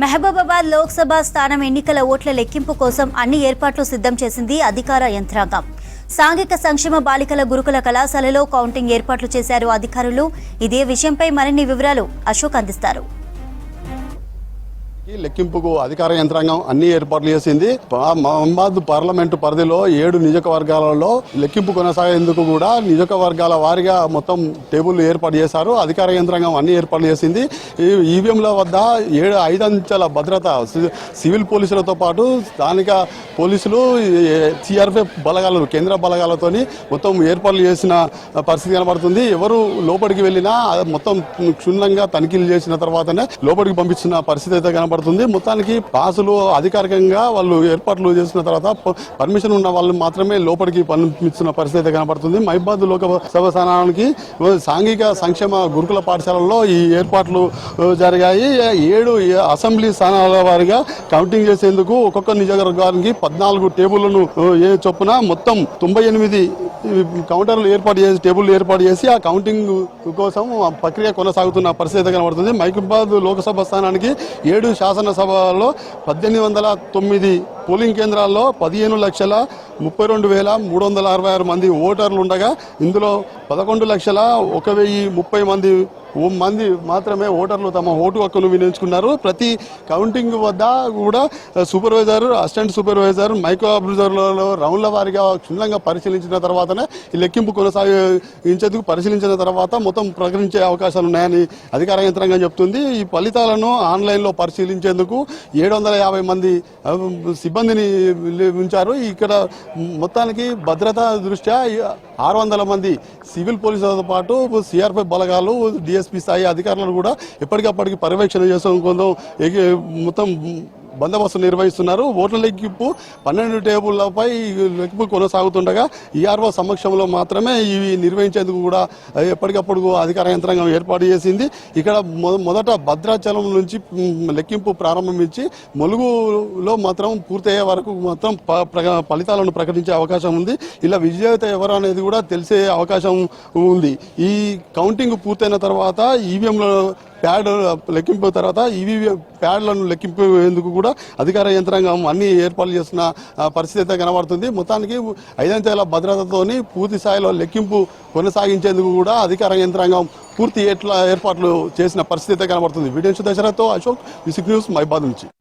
మహబూబాబాద్ లోక్సభ స్థానం ఎన్నికల ఓట్ల లెక్కింపు కోసం అన్ని ఏర్పాట్లు సిద్ధం చేసింది అధికార యంత్రాంగం. సాంఘిక సంక్షేమ బాలికల గురుకుల కళాశాలలో కౌంటింగ్ ఏర్పాట్లు చేశారు అధికారులు. ఇదే విషయంపై మరిన్ని వివరాలు అశోక్ అందిస్తారు. లెక్కింపుకు అధికార యంత్రాంగం అన్ని ఏర్పాట్లు చేసింది. మహబాద్ పార్లమెంటు పరిధిలో 7 నియోజకవర్గాలలో లెక్కింపు కొనసాగేందుకు కూడా నియోజకవర్గాల వారీగా మొత్తం టేబుల్ ఏర్పాటు చేశారు. అధికార యంత్రాంగం అన్ని ఏర్పాట్లు చేసింది. ఈవీఎంల వద్ద 5 అంచెల భద్రత సివిల్ పోలీసులతో పాటు స్థానిక పోలీసులు, సిఆర్పిఎఫ్ బలగాలు, కేంద్ర బలగాలతోని మొత్తం ఏర్పాట్లు చేసిన పరిస్థితి కనబడుతుంది. ఎవరు లోపలికి వెళ్ళినా మొత్తం క్షుణ్ణంగా తనిఖీలు చేసిన తర్వాతనే లోపలికి పంపించిన పరిస్థితి అయితే కనబడుతుంది. మొత్తానికి పాసులు అధికారికంగా వాళ్ళు ఏర్పాట్లు చేసిన తర్వాత పర్మిషన్ ఉన్న వాళ్ళు మాత్రమే లోపలికి పంపించిన పరిస్థితి కనబడుతుంది. మహబాద్ లోకసభ స్థానానికి సాంఘిక సంక్షేమ గురుకుల పాఠశాలలో ఈ ఏర్పాట్లు జరిగాయి. 7 అసెంబ్లీ స్థానాల వారిగా కౌంటింగ్ చేసేందుకు ఒక్కొక్క నియోజకవర్గానికి 14 టేబుళ్లను చొప్పున మొత్తం 98 కౌంటర్లు టేబుల్ ఏర్పాటు చేసి ఆ కౌంటింగ్ కోసం ప్రక్రియ కొనసాగుతున్న పరిస్థితి కనబడుతుంది. మహబూబాబాద్ లోకసభ స్థానానికి 7 శాసనసభలో 1809 పోలింగ్ కేంద్రాల్లో 15,32,366 మంది ఓటర్లు ఉండగా ఇందులో 11,01,030 మంది మాత్రమే ఓటర్లు తమ ఓటు హక్కును వినియోగించుకున్నారు. ప్రతి కౌంటింగ్ వద్ద కూడా సూపర్వైజర్, అసిస్టెంట్ సూపర్వైజర్, మైక్రో అబ్జర్వర్లలో రౌండ్ల వారీగా క్షుణ్ణంగా పరిశీలించిన తర్వాతనే ఈ లెక్కింపు కొనసాగించేందుకు పరిశీలించిన తర్వాత మొత్తం ప్రకటించే అవకాశాలు ఉన్నాయని అధికార యంత్రాంగం చెప్తుంది. ఈ ఫలితాలను ఆన్లైన్లో పరిశీలించేందుకు 750 మంది సిబ్బందిని ఉంచారు. ఇక్కడ మొత్తానికి భద్రతా దృష్ట్యా 600 మంది సివిల్ పోలీసులతో పాటు సిఆర్పిఎఫ్ బలగాలు, డిఎస్పీ స్థాయి అధికారులను కూడా ఎప్పటికప్పటికి పర్యవేక్షణ చేసుకోవడం మొత్తం బందోబస్తు నిర్వహిస్తున్నారు. ఓట్ల లెక్కింపు 12 టేబుళ్లపై లెక్కింపు కొనసాగుతుండగా ఈఆర్ఓ సమక్షంలో మాత్రమే ఇవి నిర్వహించేందుకు కూడా ఎప్పటికప్పుడు అధికార యంత్రాంగం ఏర్పాటు చేసింది. ఇక్కడ మొదట భద్రాచలం నుంచి లెక్కింపు ప్రారంభించి ములుగులో మాత్రం పూర్తయ్యే వరకు మాత్రం ఫలితాలను ప్రకటించే అవకాశం ఉంది. ఇలా విజేత ఎవరు అనేది కూడా తెలిసే అవకాశం ఉంది. ఈ కౌంటింగ్ పూర్తయిన తర్వాత ఈవీఎంలో ప్యాడ్ లెక్కింపు తర్వాత ఈవీఎం ప్యాడ్లను లెక్కింపేందుకు కూడా అధికార యంత్రాంగం అన్ని ఏర్పాట్లు చేస్తున్న పరిస్థితి అయితే కనబడుతుంది. మొత్తానికి 5 అంచెల భద్రతతోని పూర్తి స్థాయిలో లెక్కింపు కొనసాగించేందుకు కూడా అధికార యంత్రాంగం పూర్తి ఏర్పాట్లు చేసిన పరిస్థితి అయితే కనబడుతుంది. వీడియో దశరథతో అశోక్, విసిక్ న్యూస్, మహబాద్ నుంచి.